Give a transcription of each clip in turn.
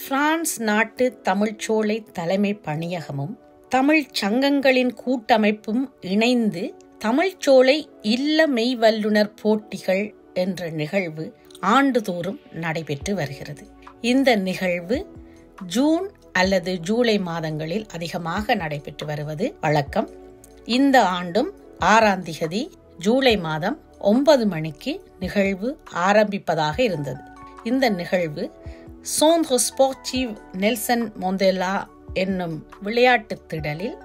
France நாட்டு தமிழ்ச்சோலை தலைமை பணியகமும் தமிழ் சங்கங்களின் கூட்டமைப்பும் இணைந்து தமிழ்ச்சோலை இல்ல மெய்வல்லுனர் போட்டிகள் என்ற நிகழ்வு ஆண்டுதோறும் நடைபெற்று வருகிறது. இந்த நிகழ்வு ஜூன் அல்லது ஜூலை மாதங்களில் அதிகமாக நடைபெற்று வருவது வழக்கம். இந்த ஆண்டும் 6ஆம் தேதி ஜூலை மாதம் 9 மணிக்கு நிகழ்வு ஆரம்பிப்பதாக இருந்தது. இந்த நிகழ்வு Centre Sportif நெல்சன் மண்டேலா என்னும் விளையாட்டு திடலில்,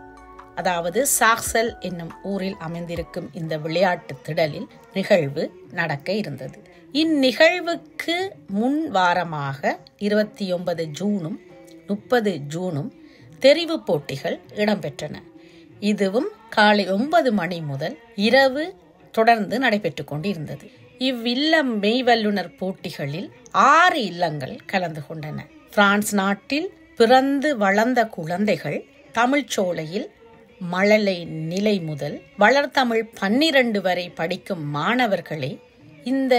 அதாவது சார்சல் என்னும் ஊரில் அமைந்திருக்கும் இந்த விளையாட்டு திடலில் நிகழ்வு நடக்க இருந்தது. இந்நிகழ்வுக்கு முன் வாரமாக 29 ஜூனும் 30 ஜூனும் தெரிவு போட்டிகள் இடம்பெற்றன. இதுவும் காலை 9 மணி முதல் இரவு தொடர்ந்து நடைபெற்றுக் கொண்டிருந்தது. இவ்வில்லம் மெய்வல்லுனர் போட்டிகளில் 6 இல்லங்கள் கலந்து கொண்டன. பிரான்ஸ் நாட்டில் பிறந்து வளர்ந்த குழந்தைகள் தமிழ்ச்சோலையில் மழலை நிலை முதல் வளர்தமிழ் 12 வரை படிக்கும் மாணவர்களே இந்த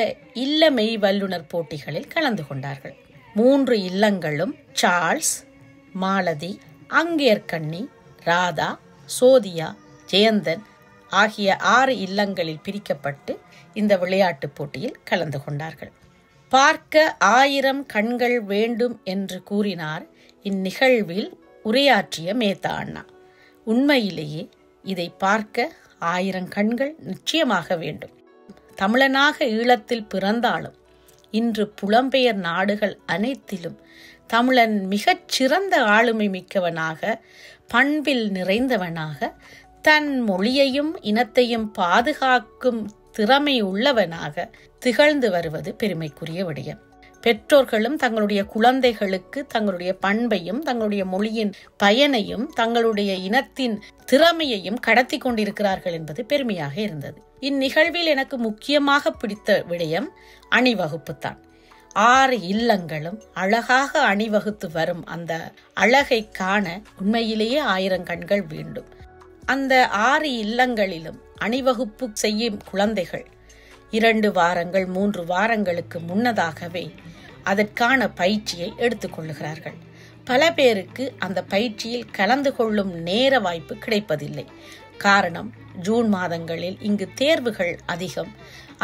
இல்ல மெய்வல்லுனர் போட்டிகளில் கலந்து கொண்டார்கள். 3 இல்லங்களும் சார்ல்ஸ், மாலதி, அங்கேற்கண்ணி, ராதா, சோதியா, ஜெயந்தன் ஆகிய 6 இல்லங்களில் பிரிக்கப்பட்டு இந்த விளையாட்டுப் போட்டியில் கலந்து கொண்டார்கள். பார்க்க 1000 கண்கள் வேண்டும் என்று கூறினார் இந்நிகழ்வில் உரையாற்றிய மேத்தா அண்ணா. உண்மையிலேயே இதை பார்க்க 1000 கண்கள் நிச்சயமாக வேண்டும். தமிழனாக ஈழத்தில் பிறந்தாலும் இன்று புலம்பெயர் நாடுகள் அனைத்திலும் தமிழன் மிகச் சிறந்த ஆளுமை மிக்கவனாக, பண்பில் நிறைந்தவனாக, தன் மொழியையும் இனத்தையும் பாதுகாக்கும் திறமை உள்ளவனாக திகழ்ந்து வருவது பெருமைக்குரிய விடயம். பெற்றோர்களும் தங்களுடைய குழந்தைகளுக்கு தங்களுடைய பண்பையும் தங்களுடைய மொழியின் பயனையும் தங்களுடைய இனத்தின் திறமையையும் கடத்தி கொண்டிருக்கிறார்கள் என்பது பெருமையாக இருந்தது. இந்நிகழ்வில் எனக்கு முக்கியமாக பிடித்த விடயம் அணிவகுப்பு தான். 6 இல்லங்களும் அழகாக அணிவகுத்து வரும் அந்த அழகை காண உண்மையிலேயே 1000 கண்கள் வேண்டும். அந்த 6 இல்லங்களிலும் அணிவகுப்பு செய்யும் குழந்தைகள் 2 வாரங்கள் 3 வாரங்களுக்கு முன்னதாகவே அதற்கான பயிற்சியை எடுத்துக்கொள்ளுகிறார்கள். பல பேருக்கு அந்த பயிற்சியில் கலந்து கொள்ளும் நேர வாய்ப்பு கிடைப்பதில்லை. காரணம், ஜூன் மாதங்களில் இங்கு தேர்வுகள் அதிகம்.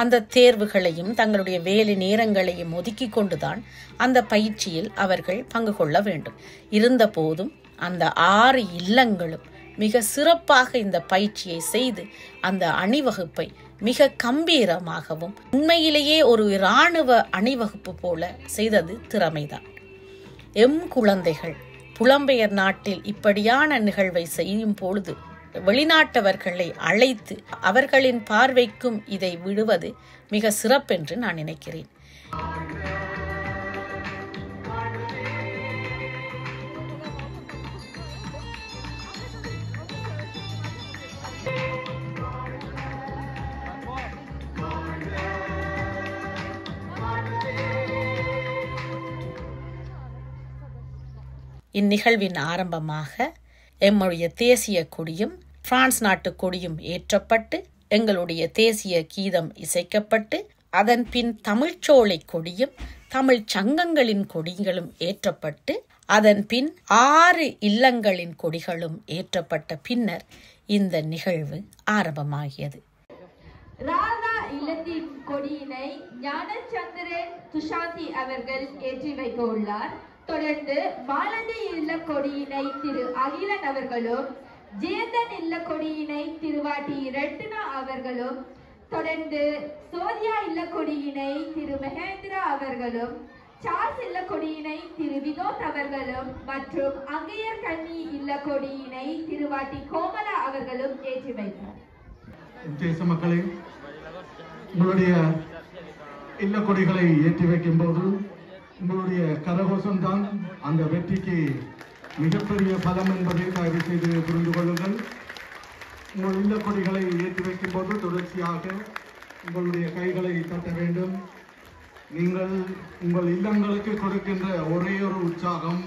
அந்த தேர்வுகளையும் தங்களுடைய வேலை நேரங்களையும் ஒதுக்கி கொண்டுதான் அந்த பயிற்சியில் அவர்கள் பங்கு கொள்ள வேண்டும். இருந்த போதும் அந்த 6 இல்லங்களும் மிக சிறப்பாக இந்த பயிற்சியை செய்து அந்த அணிவகுப்பை மிக கம்பீரமாகவும் உண்மையிலேயே ஒரு இராணுவ அணிவகுப்பு போல செய்தது திறமைதான். எம் குழந்தைகள் புலம்பெயர் நாட்டில் இப்படியான நிகழ்வை செய்யும் பொழுது வெளிநாட்டவர்களை அழைத்து அவர்களின் பார்வைக்கும் இதை விடுவது மிக சிறப்பென்று நான் நினைக்கிறேன். இந்நிகழ்வின் ஆரம்பமாக எம்முடைய தேசிய கொடியும் பிரான்ஸ் நாட்டு கொடியும் ஏற்றப்பட்டு எங்களுடைய தேசிய கீதம் இசைக்கப்பட்டு அதன் பின் தமிழ்ச்சோலை கொடியும் தமிழ் சங்கங்களின் கொடிகளும் ஏற்றப்பட்டு அதன் பின் 6 இல்லங்களின் கொடிகளும் ஏற்றப்பட்ட பின்னர் இந்த நிகழ்வு ஆரம்பமாகியது. ராதா இல்லத்தின் கொடியினை ஞானச்சந்திரன் துஷாந்தி அவர்கள் ஏற்றி வைக்க உள்ளார். தொடர்ந்து மாலதி இல்ல கொடியினை திரு அகிலன் அவர்களும், ஜெயந்தன் இல்ல கொடியினை திருவாட்டி ரெட்டினா அவர்களும், தொடர்ந்து சோதியா இல்ல கொடியினை திரு மகேந்திரா அவர்களும், சார்ஸ் இல்ல கொடியினை திரு வினோத் அவர்களும் மற்றும் அங்கையர் கண்ணி இல்ல கொடியினை திருவாட்டி கோமலா அவர்களும் ஏற்றி வைத்தார். தேச மக்களே, உங்களுடைய இல்ல கொடிகளை ஏற்றி வைக்கும் போது உங்களுடைய கரகோஷம்தான் அந்த வெற்றிக்கு மிகப்பெரிய பலம் என்பதை தயவு செய்து புரிந்து கொள்ளுங்கள். உங்கள் இல்ல கொடிகளை ஏற்றி வைக்கும் போது தொடர்ச்சியாக உங்களுடைய கைகளை தட்ட வேண்டும். நீங்கள் உங்கள் இல்லங்களுக்கு கொடுக்கின்ற ஒரே ஒரு உற்சாகம்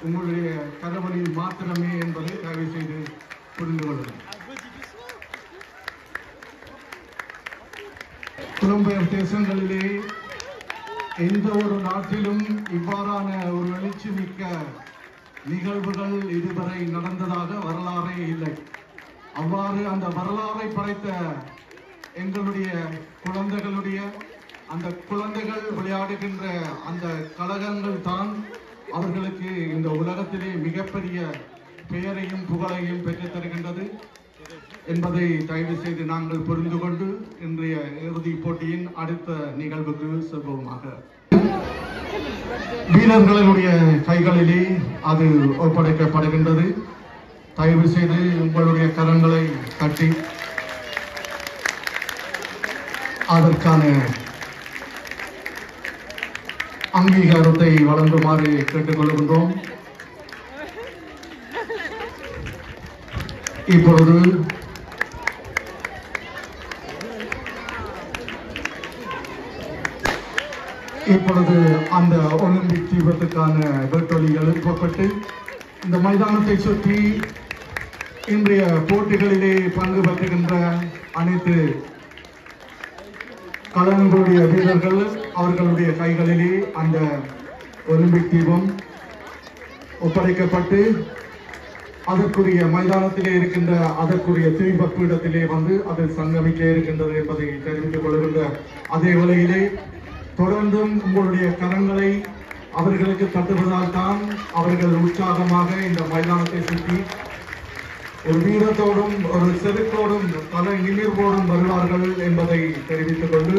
உங்களுடைய கரவழி மாத்திரமே என்பதை தயவு செய்து புரிந்து கொள்ளுங்கள். புலம்பெயர் தேசங்களிலே எந்த ஒரு நாட்டிலும் இவ்வாறான ஒரு எழுச்சி மிக்க நிகழ்வுகள் இதுவரை நடந்ததாக வரலாறே இல்லை. அவ்வாறு அந்த வரலாறை படைத்த எங்களுடைய குழந்தைகளுடைய அந்த குழந்தைகள் விளையாடுகின்ற அந்த கழகங்கள் தான் அவர்களுக்கு இந்த உலகத்திலே மிகப்பெரிய பெயரையும் புகழையும் பெற்றுத் தருகின்றது என்பதை தயவு செய்து நாங்கள் புரிந்து கொண்டு இன்றைய இறுதிப் போட்டியின் அடுத்த நிகழ்வுக்கு செல்வோமாக. வீரர்களுடைய கைகளிலே அது ஒப்படைக்கப்படுகின்றது. தயவு செய்து உங்களுடைய கரங்களை தட்டி அதற்கான அங்கீகாரத்தை வழங்குமாறு கேட்டுக்கொள்கின்றோம். இப்பொழுது அந்த ஒலிம்பிக் தீபத்துக்கான வேட்டொலி எழுப்பப்பட்டு இந்த மைதானத்தை சுற்றி இன்றைய போட்டிகளிலே பங்கு பெற்றுகின்ற அனைத்து கலந்துடைய வீரர்கள் அவர்களுடைய கைகளிலே அந்த ஒலிம்பிக் தீபம் ஒப்படைக்கப்பட்டு அதற்குரிய மைதானத்திலே இருக்கின்ற அதற்குரிய தீப பீடத்திலே வந்து அது சங்கமிக்க இருக்கின்றது என்பதை தெரிவித்துக் கொள்கின்ற அதே வேளையிலே தொடர்ந்தும் உங்களுடைய கரங்களை அவர்களுக்கு தட்டுவதால் தான் அவர்கள் உற்சாகமாக இந்த மைதானத்தை சுற்றி ஒரு வீரத்தோடும் ஒரு செருக்கோடும் தலை நிமிர்வோடும் வருவார்கள் என்பதை தெரிவித்துக் கொண்டு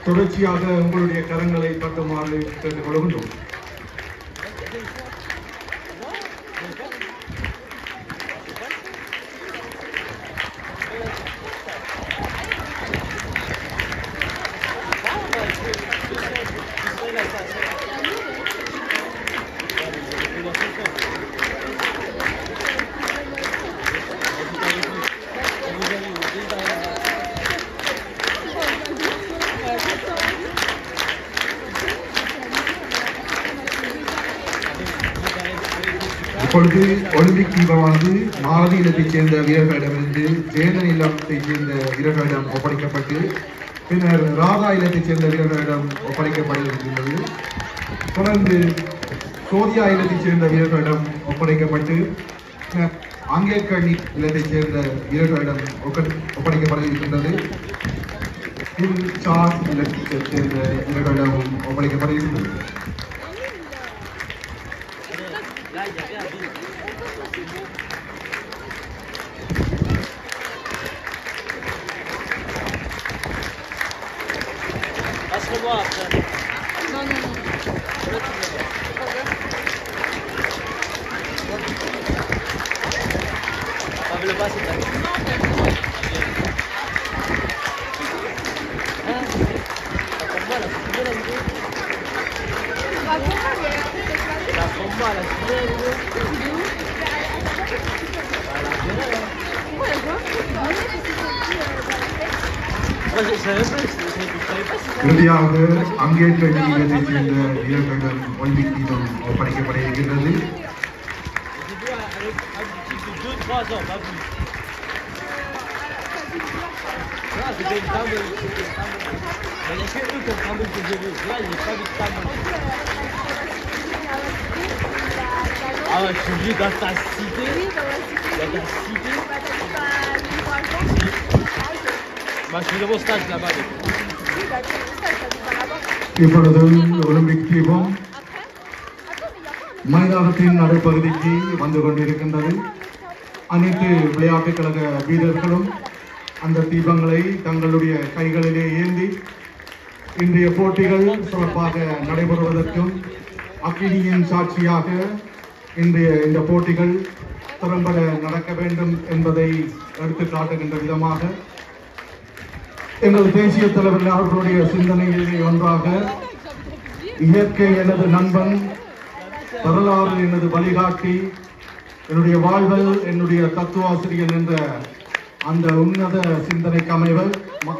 தொடர்ச்சியாக உங்களுடைய கரங்களை தட்டுமாறு கேட்டுக்கொள்கின்றோம். இப்பொழுது ஒலிம்பிக் தீபமானது மாலதி இல்லத்தைச் சேர்ந்த வீரர்களிடமிருந்து ஜேதன் இல்லத்தைச் சேர்ந்த வீரர்களிடம் ஒப்படைக்கப்பட்டு பின்னர் ராதா இல்லத்தைச் சேர்ந்த வீரர்களிடம் ஒப்படைக்கப்படுகின்றது. தொடர்ந்து சோதியா இல்லத்தைச் சேர்ந்த வீரர்களிடம் ஒப்படைக்கப்பட்டு அங்கேற்கண்ணி இல்லத்தைச் சேர்ந்த வீரர்களிடம் ஒப்படைக்கப்பட இருக்கின்றது. சார்ஸ் இல்லத்தைச் சேர்ந்த வீரர்களிடம் ஒப்படைக்கப்பட இருக்கின்றது. இறுதியாக அங்கேற்கண்ணி இல்லத்தைச் சேர்ந்த வீரர்களிடம் ஒலிம்பிக் தீபம் ஒப்படைக்கப்பட இருக்கின்றது. இப்பொழுது ஒலிம்பிக் தீபம் மைதானத்தின் நடுப்பகுதிக்கு வந்து கொண்டிருக்கின்றது. அனைத்து விளையாட்டுக் கழக வீரர்களும் அந்த தீபங்களை தங்களுடைய கைகளிலே ஏந்தி இன்றைய போட்டிகள் சிறப்பாக நடைபெறுவதற்கும் அக்கினியின் சாட்சியாக இன்றைய இந்த போட்டிகள் திறம்பட நடக்க வேண்டும் என்பதை எடுத்து காட்டுகின்ற விதமாக எங்கள் தேசிய தலைவர் அவர்களுடைய சிந்தனையிலே ஒன்றாக இயற்கை எனது நண்பன், வரலாறு எனது வழிகாட்டி, என்னுடைய வாழ்வல் என்னுடைய தத்துவாசிரியன் என்ற அந்த உன்னத சிந்தனைக்கு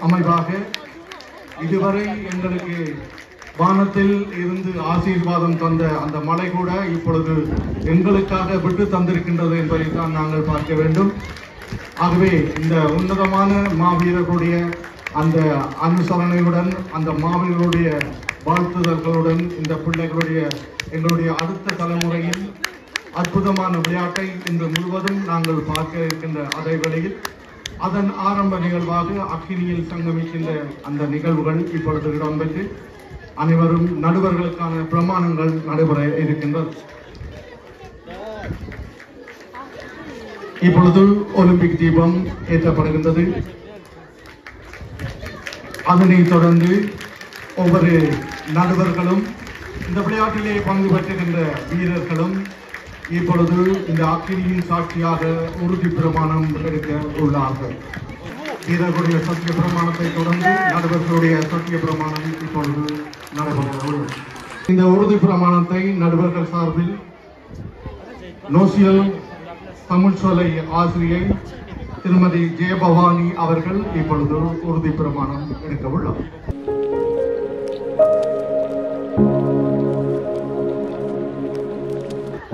அமைவாக இதுவரை எங்களுக்கு வானத்தில் இருந்து ஆசீர்வாதம் தந்த அந்த மலை கூட இப்பொழுது எங்களுக்காக விட்டு தந்திருக்கின்றது என்பதை தான் நாங்கள் பார்க்க வேண்டும். ஆகவே இந்த உன்னதமான மாவீரர்களுடைய அந்த அனுசரணையுடன் அந்த மாணவர்களுடைய வாழ்த்துதல்களுடன் இந்த பிள்ளைகளுடைய எங்களுடைய அடுத்த தலைமுறையில் அற்புதமான விளையாட்டை இன்று முழுவதும் நாங்கள் பார்க்க இருக்கின்ற அதே வேளையில் அதன் ஆரம்ப நிகழ்வாக அக்கினியில் சங்கமிக்கின்ற அந்த நிகழ்வுகள் இப்பொழுது இடம்பெற்று அனைவரும் நடுவர்களுக்கான பிரமாணங்கள் நடைபெற இருக்கின்றது. இப்பொழுது ஒலிம்பிக் தீபம் ஏற்றப்படுகின்றது. அதனைத் தொடர்ந்து ஒவ்வொரு நடுவர்களும் இந்த விளையாட்டிலே பங்கு பெற்றுகின்ற வீரர்களும் இப்பொழுது இந்த அக்கினியின் சாட்சியாக உறுதி பிரமாணம் எடுக்க உள்ளார்கள். வீரர்களுடைய சத்திய பிரமாணத்தை தொடர்ந்து நடுவர்களுடைய சத்திய பிரமாணம் இப்பொழுது நடைபெற உள்ளது. இந்த உறுதி பிரமாணத்தை நடுவர்கள் சார்பில் நோசியல் தமிழ் சோலை ஆசிரியை திருமதி ஜெயபவானி அவர்கள் இப்பொழுது உறுதி பிரமாணம் எடுக்க உள்ளார்.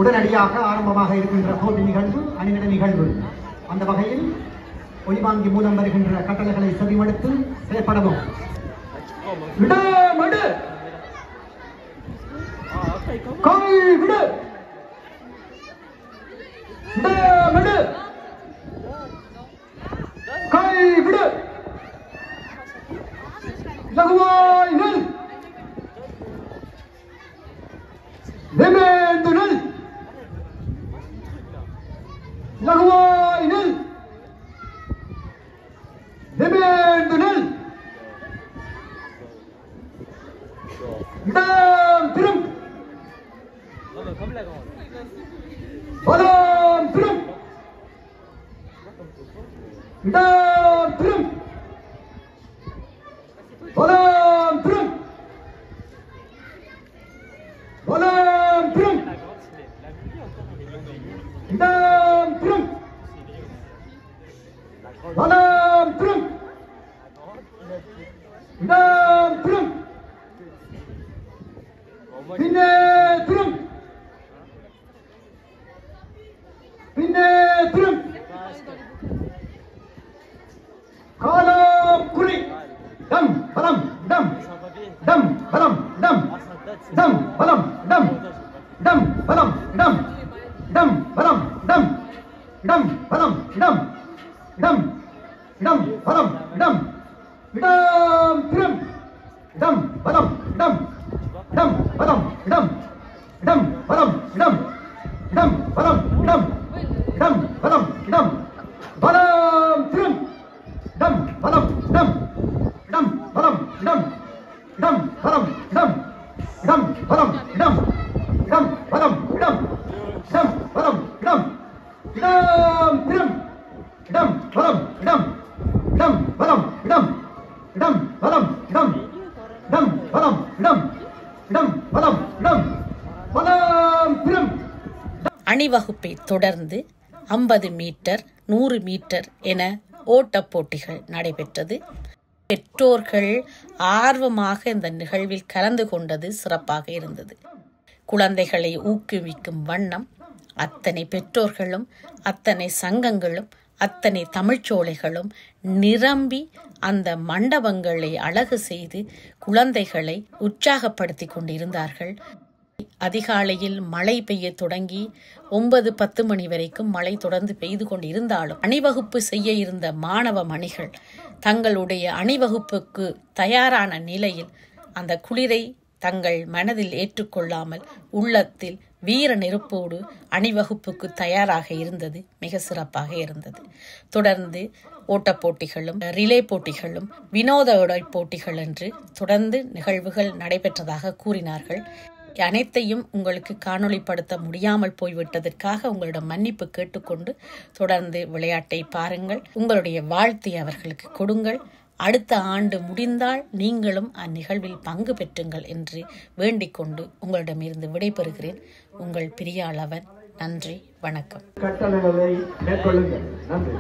உடனடியாக ஆரம்பமாக இருக்கின்ற போட்டி நிகழ்வு அணிநட நிகழ்வு. அந்த வகையில் ஒலிவாங்கி மூலம் வருகின்ற கட்டளைகளை செவிமடுத்து செயற்படவும். அணிவகுப்பை தொடர்ந்து 50 மீட்டர் 100 மீட்டர் என ஓட்டப் போட்டிகள் நடைபெற்றது. பெற்றோர்கள் ஆர்வமாக இந்த நிகழ்வில் கலந்து கொண்டது சிறப்பாக இருந்தது. குழந்தைகளை ஊக்குவிக்கும் வண்ணம் அத்தனை பெற்றோர்களும் அத்தனை சங்கங்களும் அத்தனை தமிழ்ச்சோலைகளும் நிரம்பி அந்த மண்டபங்களை அழகு செய்து குழந்தைகளை உற்சாகப்படுத்தி கொண்டிருந்தார்கள். அதிகாலையில் மழை பெய்ய தொடங்கி 9-10 மணி வரைக்கும் மழை தொடர்ந்து பெய்து கொண்டிருந்தாலும் அணிவகுப்பு செய்ய இருந்த மாணவ மணிகள் தங்களுடைய அணிவகுப்புக்கு தயாரான நிலையில் அந்த குளிரை தங்கள் மனதில் ஏற்றுக்கொள்ளாமல் உள்ளத்தில் வீர நெருப்போடு அணிவகுப்புக்கு தயாராக இருந்தது மிக சிறப்பாக இருந்தது. தொடர்ந்து ஓட்டப் போட்டிகளும் ரிலே போட்டிகளும் வினோத உடை போட்டிகள் என்று தொடர்ந்து நிகழ்வுகள் நடைபெற்றதாக கூறினார்கள். அனைத்தையும் உங்களுக்கு காணொளிப்படுத்த முடியாமல் போய்விட்டதற்காக உங்களிடம் மன்னிப்பு கேட்டுக்கொண்டு தொடர்ந்து விளையாட்டை பாருங்கள். உங்களுடைய வாழ்த்தை அவர்களுக்கு கொடுங்கள். அடுத்த ஆண்டு முடிந்தால் நீங்களும் அந்நிகழ்வில் பங்கு பெற்றுங்கள் என்று வேண்டிக் கொண்டு உங்களிடமிருந்து விடைபெறுகிறேன். உங்கள் பிரியாளவன். நன்றி, வணக்கம். கட்டளைகளை மேற்கொள்ளுங்கள். நன்றி.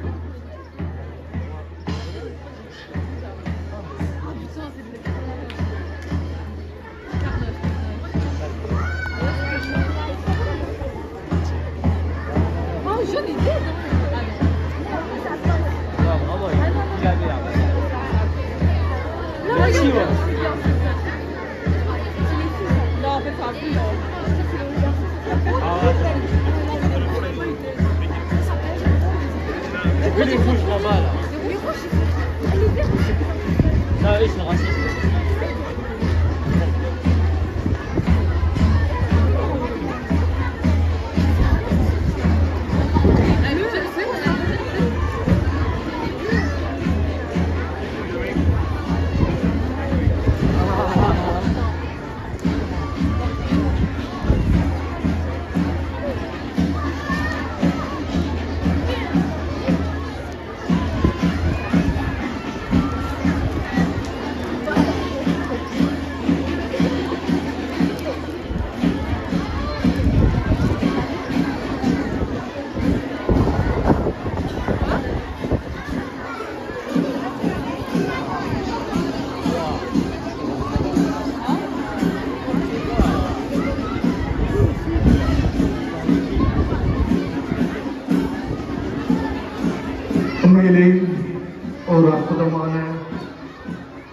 lui il bouge là-bas là. Ça oui, c'est raciste. உண்மையிலே ஒரு அற்புதமான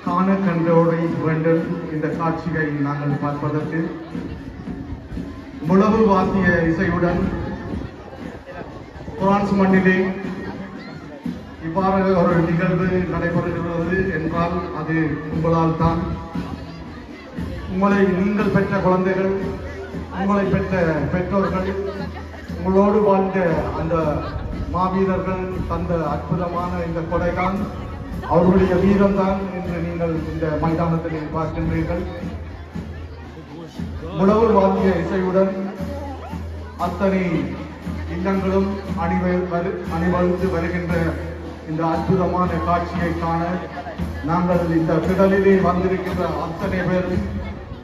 காண கண்டோடை வேண்டும் இந்த காட்சியை நாங்கள் பார்ப்பதற்கு முழவு வாத்திய இசையுடன் பிரான்ஸ் மண்ணிலே இவ்வாறு ஒரு நிகழ்வு நடைபெறுகிறது என்றால் அது உங்களால் தான். உங்களை நீங்கள் பெற்ற குழந்தைகள், உங்களை பெற்ற பெற்றோர்கள், உங்களோடு வாழ்ந்த அந்த மாவீரர்கள் தந்த அற்புதமான இந்த கொடைதான், அவர்களுடைய வீரம்தான் என்று நீங்கள் இந்த மைதானத்தில் பார்க்கின்றீர்கள். முழவு வாத்திய இசையுடன் அத்தனை இல்லங்களும் அணிவகுத்து வருகின்ற இந்த அற்புதமான காட்சியை காண நாங்கள் இந்த திடலிலே வந்திருக்கின்ற அத்தனை பேரும்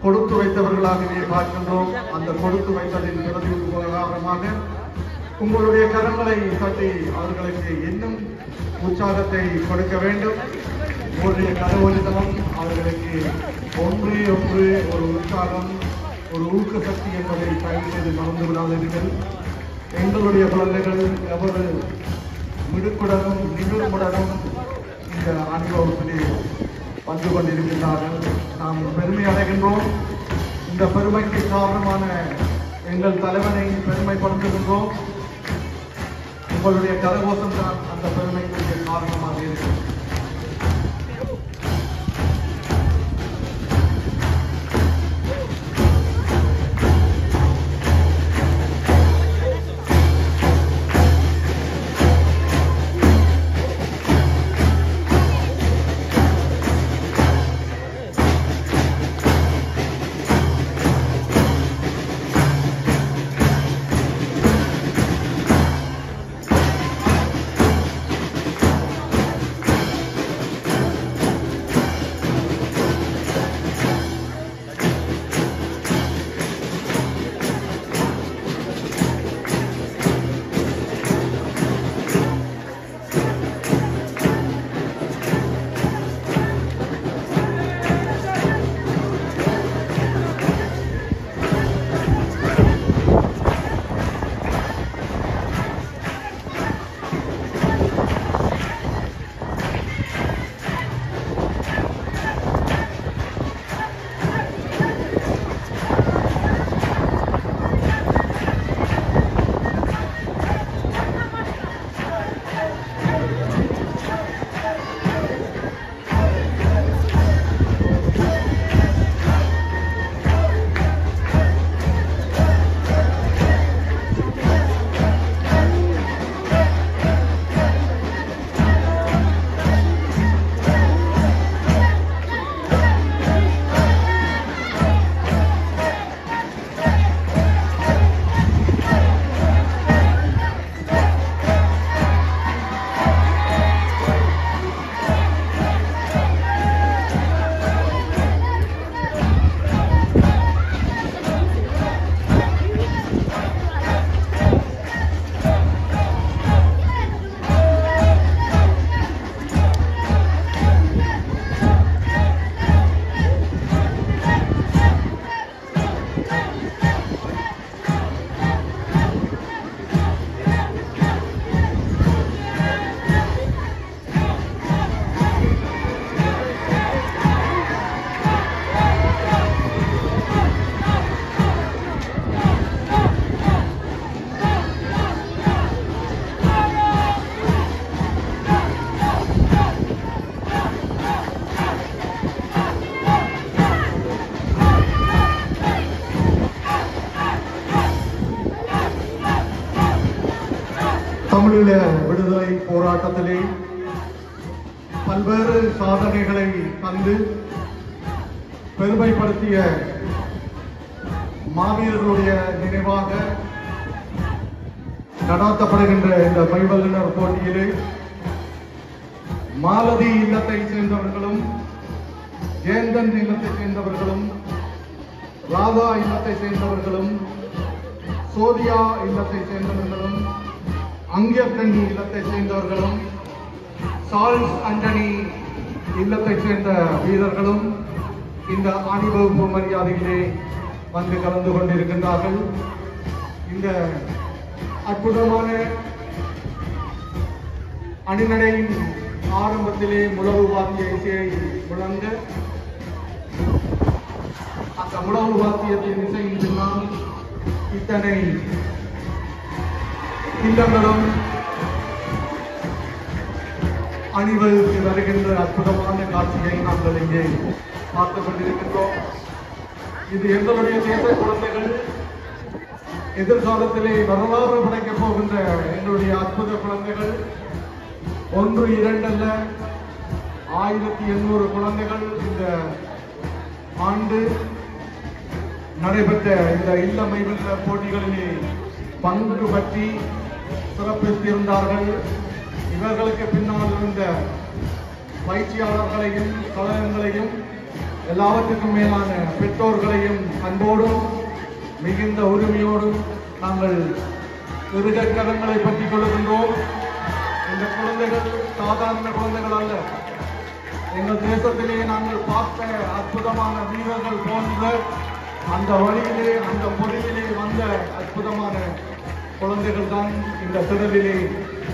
கொடுத்து வைத்தவர்களாகவே பார்க்கின்றோம். அந்த கொடுத்து வைத்ததின் பிரதிகாரமாக உங்களுடைய கரங்களை தட்டி அவர்களுக்கு இன்னும் உற்சாகத்தை கொடுக்க வேண்டும். உங்களுடைய கரவொலிதனம் அவர்களுக்கு ஒன்றே ஒன்று ஒரு உற்சாகம், ஒரு ஊக்க சக்தி என்பதை தயவு செய்து மறந்து விடாதீர்கள். எங்களுடைய குழந்தைகள் எவ்வளவு மிடுக்குடனும் நிகழ்வுடனும் இந்த அனுபவத்திலே வந்து கொண்டிருக்கின்றார்கள். நாம் பெருமை அடைகின்றோம். இந்த பெருமைக்கு காரணமான எங்கள் தலைவனை பெருமைப்படுத்துகின்றோம். உங்களுடைய கரகோஷம் தான் அந்த பெருமைக்குரிய காரணமாக இருக்கிறது. தமிழீழ விடுதலை போராட்டத்திலே பல்வேறு சாதனைகளை தந்து பெருமைப்படுத்திய மாவீரர்களுடைய நினைவாக நடாத்தப்படுகின்ற இந்த மைவல்லுநர் போட்டியிலே மாலதி இல்லத்தை சேர்ந்தவர்களும், ஜேந்தன் இல்லத்தை சேர்ந்தவர்களும், ராதா இல்லத்தை சேர்ந்தவர்களும், சோதியா இல்லத்தை சேர்ந்தவர்களும், அங்கியக்கண்ணி இல்லத்தை சேர்ந்தவர்களும், சார்ல்ஸ் ஆண்டனி இல்லத்தை சேர்ந்த வீரர்களும் இந்த அணிவகுப்பு மரியாதையிலே வந்து கலந்து கொண்டிருக்கின்றார்கள். இந்த அற்புதமான அணிநடையின் ஆரம்பத்திலே முழவு வாத்திய இசையை முழங்க, அந்த முழவு வாத்தியத்தின் இசையின் பின்னால் இத்தனை இல்லங்களும் அணிவகுத்து வருகின்ற அற்புதமான காட்சியை நாங்கள் இங்கே பார்த்துக் கொண்டிருக்கின்றோம். இது எங்களுடைய தேச குழந்தைகள், எதிர்காலத்திலே வரலாறு படைக்கப் போகின்ற எங்களுடைய அற்புத குழந்தைகள். 1, 2 அல்ல, 1800 குழந்தைகள் இந்த ஆண்டு நடைபெற்ற இந்த இல்ல மைவல்ல போட்டிகளிலே பங்கு பற்றி சிறப்பித்திருந்தார்கள். இவர்களுக்கு பின்னால் இருந்த பயிற்சியாளர்களையும் கழகங்களையும் எல்லாவற்றுக்கும் மேலான பெற்றோர்களையும் அன்போடும் மிகுந்த உரிமையோடும் நாங்கள் இருகரங்களை பற்றிக் கொள்கின்றோம். இந்த குழந்தைகள் சாதாரண குழந்தைகள் அல்ல. எங்கள் தேசத்திலே நாங்கள் பார்த்த அற்புதமான வீரர்கள் போன்ற அந்த வழியிலே, அந்த பொறியிலே வந்த அற்புதமான குழந்தைகள் தான் இந்த திடலிலே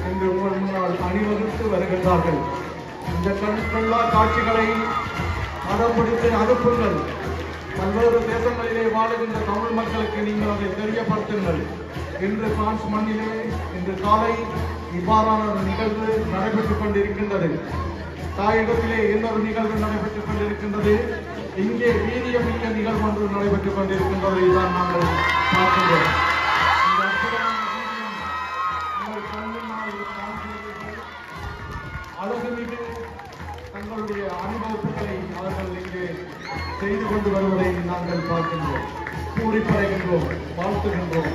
இன்று உங்கள் முன்னால் அணிவகுத்து வருகின்றார்கள். இந்த கண்கொள்ளா காட்சிகளை படம் பிடித்து அனுப்புங்கள். பல்வேறு தேசங்களிலே வாழுகின்ற தமிழ் மக்களுக்கு நீங்கள் அதை தெரியப்படுத்துங்கள். இன்று பிரான்ஸ் மண்ணிலே இன்று காலை இவ்வாறான நிகழ்வு நடைபெற்றுக் கொண்டிருக்கின்றது. தாயகத்திலே இன்னொரு நிகழ்வு நடைபெற்றுக் கொண்டிருக்கின்றது. இங்கே வீரியமிக்க நிகழ்வு ஒன்று நடைபெற்றுக் கொண்டிருக்கின்றதை தான் நாங்கள் பார்க்கின்றோம். இந்த அற்புதமான வீரியம் உங்கள் கண்முன்னால் காண்கிறீர்கள். அழகுமிகு தங்களுடைய அனுபவங்களை அவர்கள் இங்கே செய்து கொண்டு வருவதை நாங்கள் பார்க்கின்றோம், பூரிப்படைகின்றோம், வாழ்த்துகின்றோம்.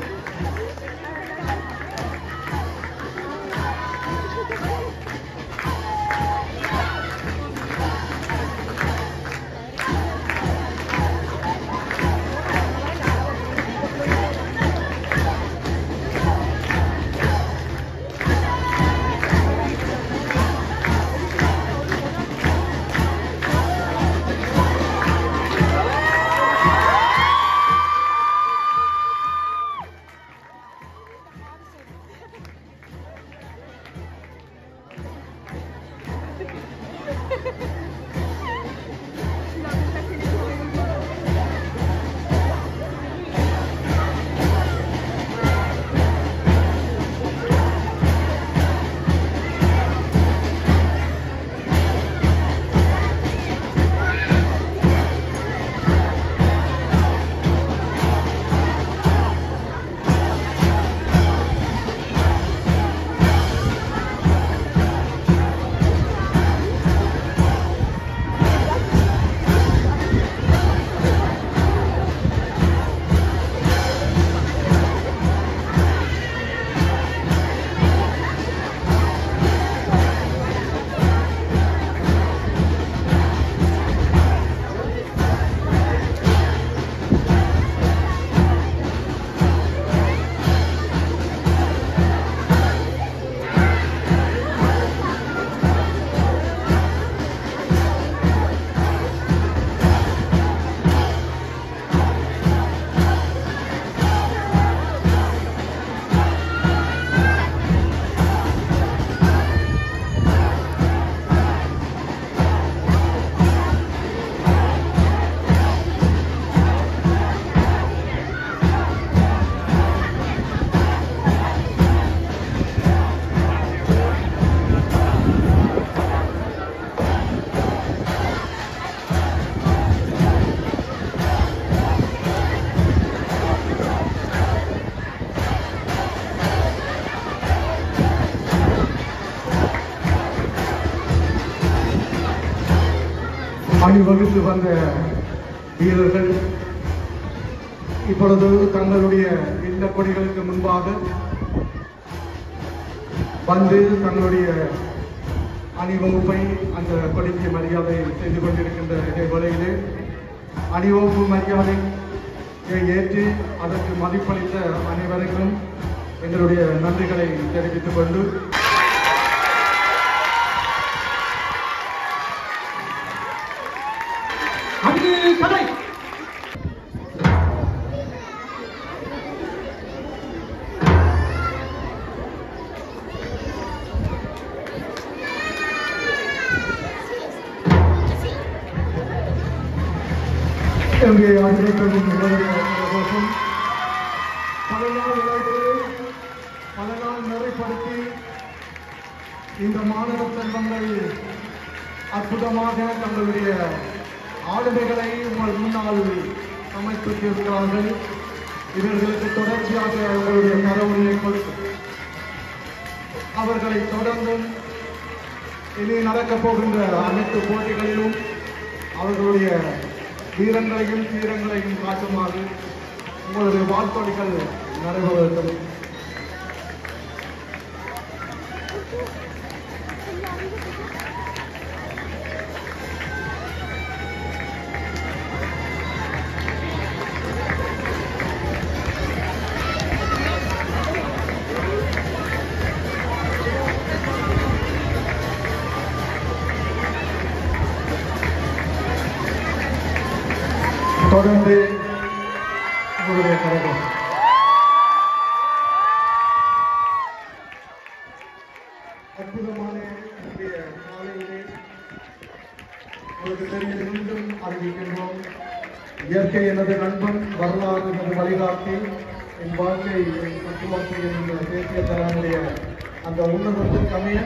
அணிவகுத்து வந்த வீரர்கள் இப்பொழுது தங்களுடைய இல்ல கொடிகளுக்கு முன்பாக வந்து தங்களுடைய அணிவகுப்பை அந்த கொடிக்கு மரியாதை செய்து கொண்டிருக்கின்ற இதே வேளையிலே அணிவகுப்பு மரியாதை ஏற்று அதற்கு மதிப்பளித்த அனைவருக்கும் எங்களுடைய நன்றிகளை தெரிவித்துக் கொண்டு பல நாள் நிறைப்படுத்தி இந்த மாணவ செல்வங்கள் அற்புதமாக தங்களுடைய ஆளுமைகளை உங்கள் முன்னால் சமர்ப்பித்திருக்கிறார்கள். இவர்களுக்கு தொடர்ச்சியாக உங்களுடைய கரவொலியை கொடுத்து அவர்களை தொடர்ந்தும் இனி நடக்கப் போகின்ற அனைத்து போட்டிகளிலும் அவர்களுடைய வீரங்களையும் தீரங்களையும் காட்டுமாறு உங்களுடைய வாழ்த்தொழிகள் நடைபெறுகிறது. தொடர்ந்து உங்களுடைய கரகம் அற்புதமான காலையிலே உங்களுக்கு தெரிந்து மீண்டும் அறிவிக்கின்றோம். இயற்கை எனது நண்பன், வரலாறு எனது வழிகாட்டி, என் வாழ்க்கை என் தத்துவத்தை என்ற தேசிய தலைவனுடைய அந்த உன்னதத்திற்கு அமைய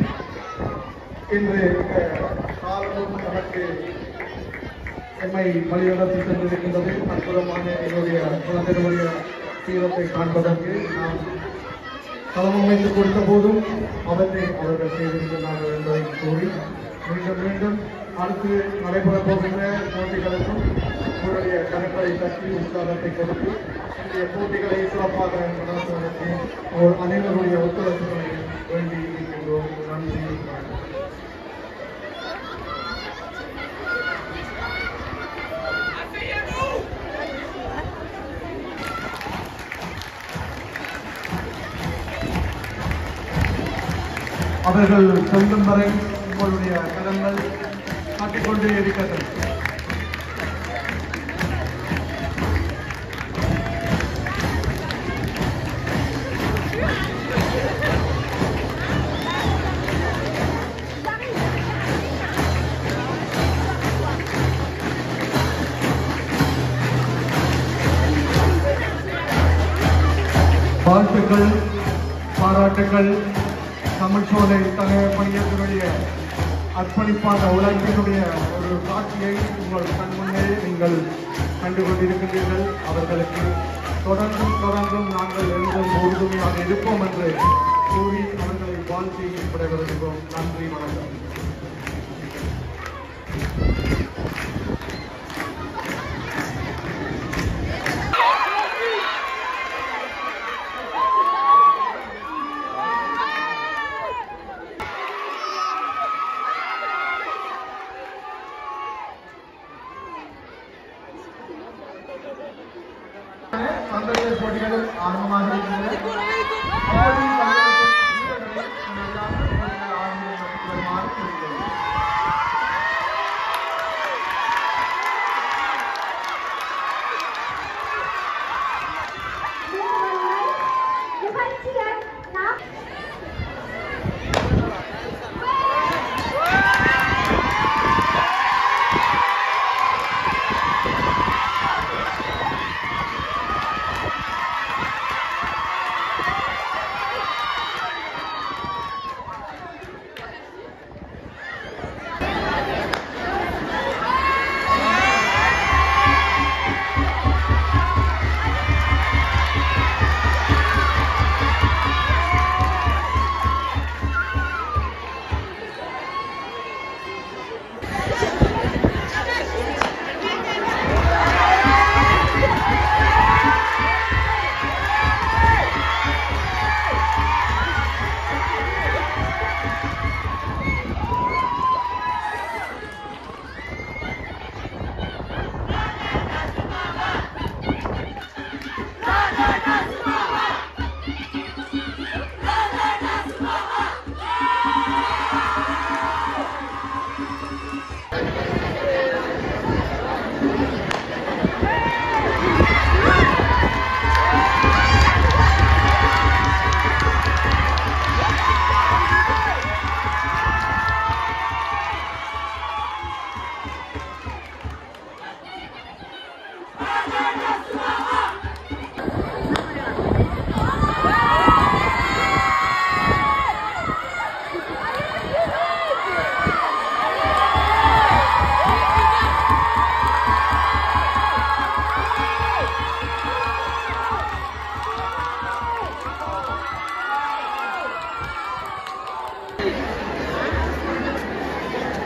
இன்று காலமும் நமக்கு எம்மை வழிநடத்தி சென்றிருக்கின்றது. அற்புதமான என்னுடைய குழந்தைகளுடைய தீரத்தை காண்பதற்கு நாம் களம் அமைத்து கொடுத்த போதும் அவற்றை அவர்கள் செய்திருக்கிறார்கள் என்பதை கூறி மீண்டும் மீண்டும் அடுத்து நடைபெறப் போகின்ற போட்டிகளுக்கும் உங்களுடைய கருக்களை தட்டி உற்சாகத்தை கொடுத்து இந்த போட்டிகளை சிறப்பாக நடத்துவதற்கு அனைவருடைய ஒத்துழைப்புகளை வேண்டி இருக்கின்றோம். நன்றி. அவர்கள் சொல்லும் வரை உங்களுடைய கரங்கள் காட்டிக்கொண்டே இருக்கிறது. வாழ்த்துக்கள், பாராட்டுக்கள். தமிழ்ச்சோலை தலைவர் மையத்தினுடைய அர்ப்பணிப்பான உழைப்பினுடைய ஒரு காட்சியை உங்கள் கண்முன்னே நீங்கள் கண்டுகொண்டிருக்கின்றீர்கள். அவர்களுக்கு தொடர்ந்தும் நாங்கள் எழுதும் உறுதுணையாக இருப்போம் என்று கூறி அவர்களை வாழ்த்தி விடைபெறுகிறோம். நன்றி, வணக்கம். போட்டிகள் ஆரம்பமாக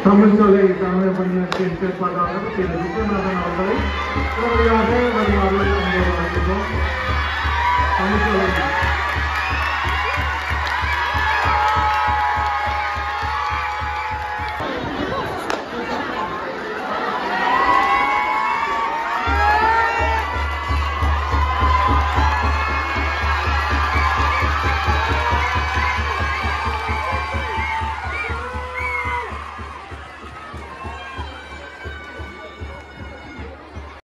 தமிழ்ச்சோலை தமிழ் பணியாற்றின் செயற்பாட்டாளர் திரு விஸ்வநாதன் அவர்களை உடனடியாக வருமாறு அங்கே வழங்குகிறோம். தமிழ்ச்சோலை